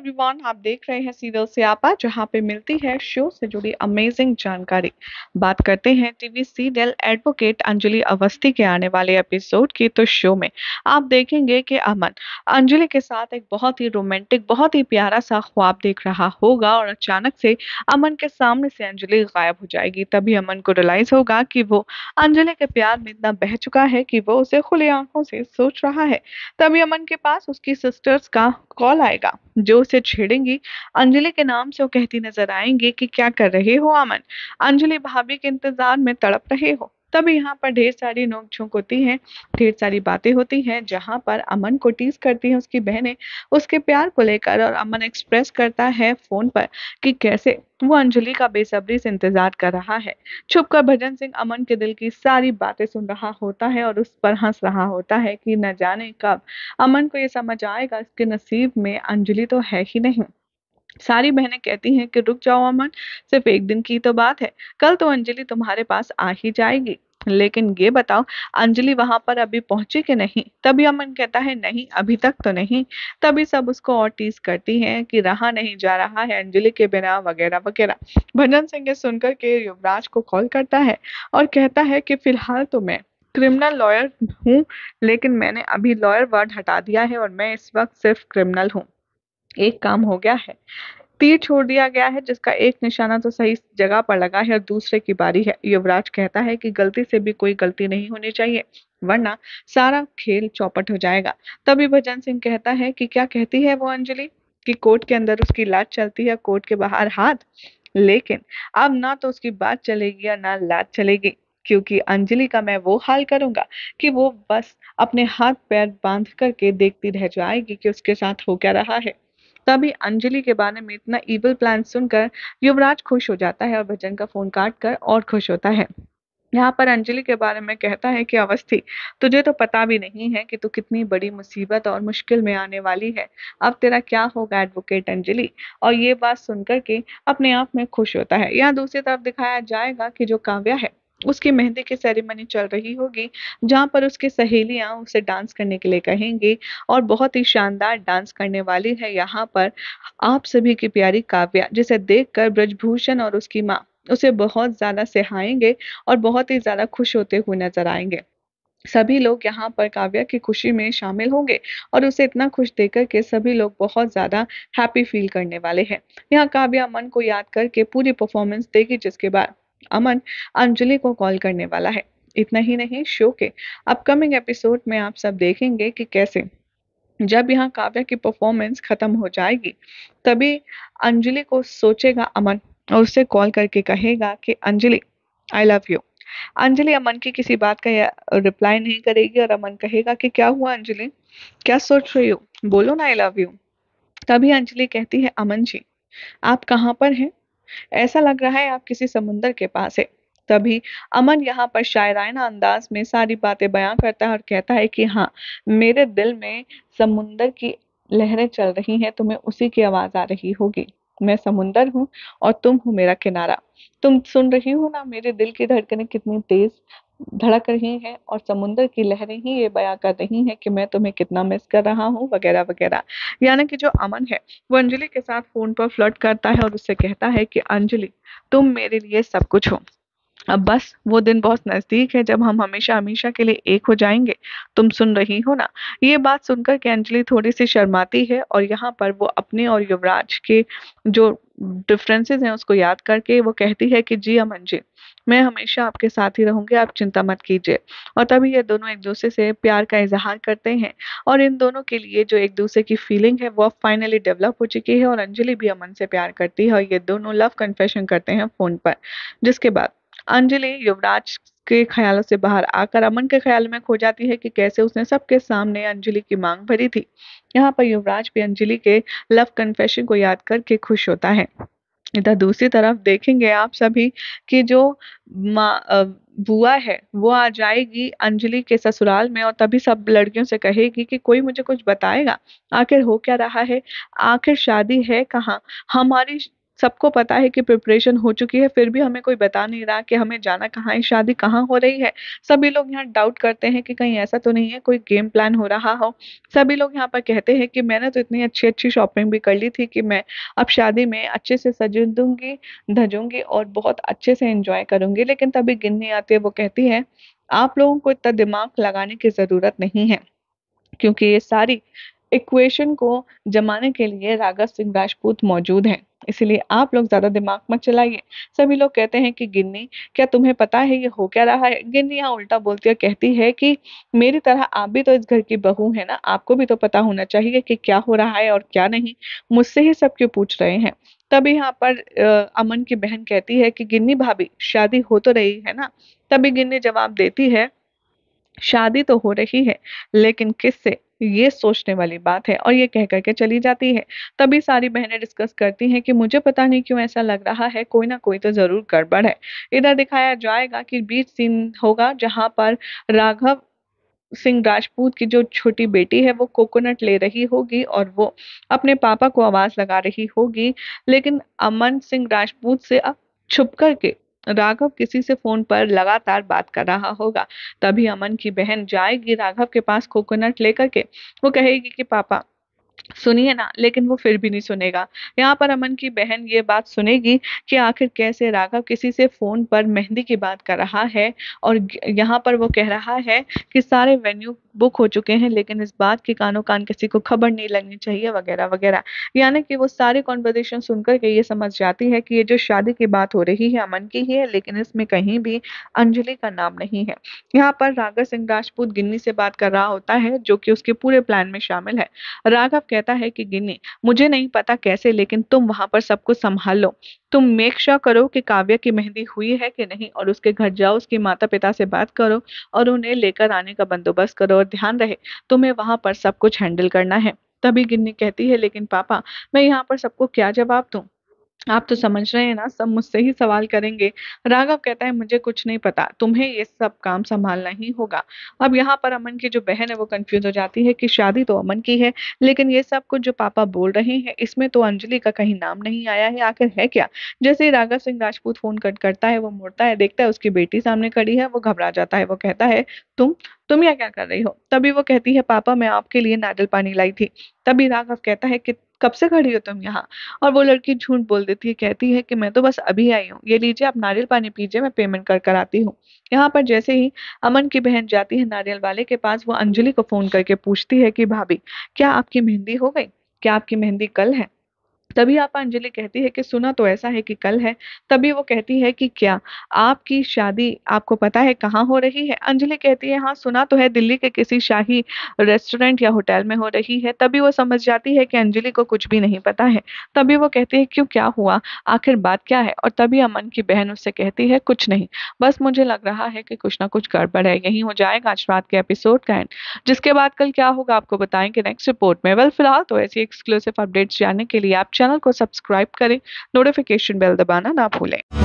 Everyone, आप देख रहे हैं सीरियल स्यापा, जहां पे मिलती है शो से जुड़ी अमेजिंग जानकारी। बात करते हैं TV serial advocate Anjali Awasthi के आने वाले एपिसोड की। तो शो में आप देखेंगे कि अमन अंजलि के साथ एक बहुत ही रोमांटिक, बहुत ही प्यारा सा ख्वाब देख रहा होगा और अचानक से अमन के सामने से अंजलि गायब हो जाएगी। तभी अमन को रियलाइज होगा कि वो अंजलि के प्यार में इतना बह चुका है कि वो उसे खुली आंखों से सोच रहा है। तभी अमन के पास उसकी सिस्टर्स का कॉल आएगा, जो उसे छेड़ेंगी। अंजलि के नाम से वो कहती नजर आएंगी कि क्या कर रहे हो अमन, अंजलि भाभी के इंतजार में तड़प रहे हो। तभी यहाँ पर ढेर सारी नोक-झोंक होती है, ढेर सारी बातें होती हैं, जहां पर अमन को टीज करती हैं उसकी बहनें उसके प्यार को लेकर, और अमन एक्सप्रेस करता है फोन पर कि कैसे वो अंजलि का बेसब्री से इंतजार कर रहा है। छुपकर भजन सिंह अमन के दिल की सारी बातें सुन रहा होता है और उस पर हंस रहा होता है कि न जाने कब अमन को ये समझ आएगा इसके नसीब में अंजलि तो है ही नहीं। सारी बहनें कहती हैं कि रुक जाओ अमन, सिर्फ एक दिन की तो बात है, कल तो अंजलि तुम्हारे पास आ ही जाएगी। लेकिन ये बताओ, अंजलि वहां पर अभी पहुंची कि नहीं? तभी अमन कहता है नहीं, अभी तक तो नहीं। तभी सब उसको और टीज करती हैं कि रहा नहीं जा रहा है अंजलि के बिना, वगैरह वगैरह। भजन सिंह ये सुनकर के युवराज को कॉल करता है और कहता है कि फिलहाल तो मैं क्रिमिनल लॉयर हूँ, लेकिन मैंने अभी लॉयर वर्ड हटा दिया है और मैं इस वक्त सिर्फ क्रिमिनल हूँ। एक काम हो गया है, तीर छोड़ दिया गया है, जिसका एक निशाना तो सही जगह पर लगा है और दूसरे की बारी है। युवराज कहता है कि गलती से भी कोई गलती नहीं होनी चाहिए, वरना सारा खेल चौपट हो जाएगा। तभी भजन सिंह कहता है कि क्या कहती है वो अंजलि, कि कोर्ट के अंदर उसकी लात चलती है, कोर्ट के बाहर हाथ। लेकिन अब ना तो उसकी बात चलेगी और ना लात चलेगी, क्योंकि अंजलि का मैं वो हाल करूंगा कि वो बस अपने हाथ पैर बांध करके देखती रह जाएगी कि उसके साथ हो क्या रहा है। तभी अंजलि के बारे में इतना इविल प्लान सुनकर युवराज खुश हो जाता है और भजन का फोन काट कर और खुश होता है। यहाँ पर अंजलि के बारे में कहता है कि अवस्थी, तुझे तो पता भी नहीं है कि तू कितनी बड़ी मुसीबत और मुश्किल में आने वाली है। अब तेरा क्या होगा एडवोकेट अंजलि। और ये बात सुनकर के अपने आप में खुश होता है। यहाँ दूसरी तरफ दिखाया जाएगा कि जो काव्या है, उसकी मेहंदी की सेरेमनी चल रही होगी, जहाँ पर उसकी सहेलियां उसे डांस करने के लिए कहेंगी और बहुत ही शानदार डांस करने वाली है यहाँ पर आप सभी की प्यारी काव्या, जिसे देखकर ब्रजभूषण और उसकी माँ उसे बहुत ज्यादा सिहाएंगे और बहुत ही ज्यादा खुश होते हुए नजर आएंगे। सभी लोग यहाँ पर काव्या की खुशी में शामिल होंगे और उसे इतना खुश देखकर के सभी लोग बहुत ज्यादा हैप्पी फील करने वाले हैं। यहाँ काव्या अमन को याद करके पूरी परफॉर्मेंस देगी, जिसके बाद अमन अंजलि को कॉल करने वाला है। इतना ही नहीं, शो के अपकमिंग एपिसोड में आप सब देखेंगे कि कैसे जब यहाँ काव्या की परफॉर्मेंस खत्म हो जाएगी, तभी अंजलि को सोचेगा अमन और उसे कॉल करके कहेगा कि Anjali, I love you. Anjali Aman की किसी बात का रिप्लाई नहीं करेगी और अमन कहेगा कि क्या हुआ अंजलि, क्या सोच रही हो, बोलो ना आई लव यू। तभी अंजलि कहती है अमन जी, आप कहाँ पर हैं, ऐसा लग रहा है आप किसी समुंदर के पास है। तभी अमन यहाँ पर शायराना अंदाज में सारी बातें बयां करता है और कहता है कि हाँ, मेरे दिल में समुंदर की लहरें चल रही हैं, तुम्हें उसी की आवाज आ रही होगी। मैं समुंदर हूँ और तुम हो मेरा किनारा। तुम सुन रही हो ना मेरे दिल की धड़कनें कितनी तेज धड़क रही हैं, और समुंदर की लहरें ही ये बयां कर रही हैं कि मैं तुम्हें कितना मिस कर रहा हूँ, वगैरह वगैरह। यानी कि जो अमन है, वो अंजलि के साथ फोन पर फ्लर्ट करता है और उससे कहता है कि अंजलि, तुम मेरे लिए सब कुछ हो। अब बस वो दिन बहुत नजदीक है जब हम हमेशा हमेशा के लिए एक हो जाएंगे। तुम सुन रही हो ना। ये बात सुनकर के अंजलि थोड़ी सी शर्माती है और यहाँ पर वो अपने और युवराज के जो डिफरेंसेस हैं उसको याद करके वो कहती है कि जी अमन जी, मैं हमेशा आपके साथ ही रहूंगी, आप चिंता मत कीजिए। और तभी ये दोनों एक दूसरे से प्यार का इजहार करते हैं और इन दोनों के लिए जो एक दूसरे की फीलिंग है वो फाइनली डेवलप हो चुकी है और अंजलि भी अमन से प्यार करती है और ये दोनों लव कन्फेशन करते हैं फोन पर। जिसके बाद अंजलि युवराज के ख्यालों से बाहर आकर अमन के ख्याल में खो जाती है कि कैसे उसने सबके सामने अंजलि की मांग भरी थी। यहाँ पर युवराज भी अंजलि के लव कन्फेशन को याद करके खुश होता है। इधर दूसरी तरफ देखेंगे आप सभी कि जो बुआ है वो आ जाएगी अंजलि के ससुराल में और तभी सब लड़कियों से कहेगी कि कोई मुझे कुछ बताएगा, आखिर हो क्या रहा है, आखिर शादी है कहाँ, हमारी सबको पता है कि प्रिपरेशन हो चुकी है, फिर भी हमें कोई बता नहीं रहा कि हमें जाना कहाँ है, शादी कहाँ हो रही है। सभी लोग यहाँ डाउट करते हैं कि कहीं ऐसा तो नहीं है कोई गेम प्लान हो रहा हो। सभी लोग यहाँ पर कहते हैं कि मैंने तो इतनी अच्छी-अच्छी शॉपिंग भी कर ली थी कि मैं अब शादी में अच्छे से सजूँगी, धजूँगी और बहुत अच्छे से एन्जॉय करूँगी। लेकिन तभी गिन्नी आती है, वो कहती है, "आप लोगों को इतना दिमाग लगाने की ज़रूरत नहीं है।" क्योंकि ये सारी इक्वेशन को जमाने के लिए राघव सिंह राजपूत मौजूद हैं। इसीलिए आप लोग ज़्यादा दिमाग मत चलाइए। सभी लोग कहते हैं कि गिन्नी, क्या तुम्हें पता है ये हो क्या रहा है? गिन्नी यहाँ उल्टा बोलती है, कहती है कि मेरी तरह आप भी तो इस घर की बहू हैं ना, आपको भी तो पता होना चाहिए कि क्या हो रहा है और क्या नहीं। मुझसे ही सब क्यों पूछ रहे हैं? तभी यहाँ पर अमन की बहन कहती है कि गिन्नी भाभी, शादी हो तो रही है ना? तभी गिन्नी जवाब देती है, शादी तो हो रही है, लेकिन किससे? ये सोचने वाली बात है और ये कह कर के चली जाती है। तभी सारी बहनें डिस्कस करती हैं कि मुझे पता नहीं क्यों ऐसा लग रहा है, कोई ना कोई तो ज़रूर गड़बड़ है। इधर दिखाया जाएगा कि बीच सीन होगा जहाँ पर राघव सिंह राजपूत की जो छोटी बेटी है वो कोकोनट ले रही होगी और वो अपने पापा को आवाज लगा रही होगी, लेकिन अमन सिंह राजपूत से अब छुप कर के राघव किसी से फोन पर लगातार बात कर रहा होगा। तभी अमन की बहन जाएगी राघव के पास कोकोनट लेकर के, वो कहेगी कि पापा सुनिए ना, लेकिन वो फिर भी नहीं सुनेगा। यहाँ पर अमन की बहन ये बात सुनेगी कि आखिर कैसे राघव किसी से फ़ोन पर मेहंदी की बात कर रहा है और यहाँ पर वो कह रहा है कि सारे वेन्यू बुक हो चुके हैं, लेकिन इस बात की कानो-कान किसी को खबर नहीं लगनी चाहिए वगैरह-वगैरह। यानी कि वो सारी कन्वर्सेशन सुनकर के ये समझ जाती है कि ये जो शादी की बात हो रही है अमन की ही है, लेकिन इसमें कहीं भी अंजलि का नाम नहीं है। यहाँ पर राघव सिंह राजपूत गिन्नी से बात कर रहा होता है, जो कि उसके पूरे प्लान में शामिल है। राघव कहता है कि गिन्नी, मुझे नहीं पता कैसे, लेकिन तुम वहां पर सब कुछ संभाल लो। तुम मेक श्योर करो कि काव्या की मेहंदी हुई है कि नहीं और उसके घर जाओ, उसके माता पिता से बात करो और उन्हें लेकर आने का बंदोबस्त करो और ध्यान रहे तुम्हें वहां पर सब कुछ हैंडल करना है। तभी गिन्नी कहती है, लेकिन पापा, मैं यहाँ पर सबको क्या जवाब दूं? आप तो समझ रहे हैं ना, सब मुझसे ही सवाल करेंगे। राघव कहता है, मुझे कुछ नहीं पता, तुम्हें ये सब काम संभालना ही होगा। अब यहाँ पर अमन की जो बहन है वो कंफ्यूज हो जाती है कि शादी तो अमन की है, लेकिन ये सब कुछ जो पापा बोल रहे हैं इसमें तो अंजलि का कहीं नाम नहीं आया है, आखिर है क्या? जैसे ही राघव सिंह राजपूत फोन कट करता है, वो मुड़ता है, देखता है उसकी बेटी सामने खड़ी है, वो घबरा जाता है, वो कहता है, तुम तुम यहाँ क्या कर रही हो? तभी वो कहती है, पापा मैं आपके लिए नारियल पानी लाई थी। तभी राघव कहता है कि कब से खड़ी हो तुम यहाँ? और वो लड़की झूठ बोल देती है, कहती है कि मैं तो बस अभी आई हूँ, ये लीजिए आप नारियल पानी पीजिए, मैं पेमेंट कर कर आती हूँ। यहाँ पर जैसे ही अमन की बहन जाती है नारियल वाले के पास, वो अंजलि को फोन करके पूछती है कि भाभी, क्या आपकी मेहंदी हो गई? क्या आपकी मेहंदी कल है? तभी आप अंजलि कहती है कि सुना तो ऐसा है कि कल है। तभी वो कहती है कि क्या आपकी शादी आपको पता है कहाँ हो रही है? अंजलि कहती है, हाँ सुना तो है, दिल्ली के किसी शाही रेस्टोरेंट या होटल में हो रही है। तभी वो समझ जाती है कि अंजलि को कुछ भी नहीं पता है। तभी वो कहती है, क्यों, क्या हुआ? आखिर बात क्या है? और तभी अमन की बहन उससे कहती है, कुछ नहीं, बस मुझे लग रहा है कि कुछ ना कुछ गड़बड़ है। यही हो जाएगा आज रात के एपिसोड का एंड, जिसके बाद कल क्या होगा आपको बताएंगे नेक्स्ट रिपोर्ट में। वेल फिलहाल तो ऐसी एक्सक्लूसिव अपडेट्स जानने के लिए आप चैनल को सब्सक्राइब करें, नोटिफिकेशन बेल दबाना ना भूलें।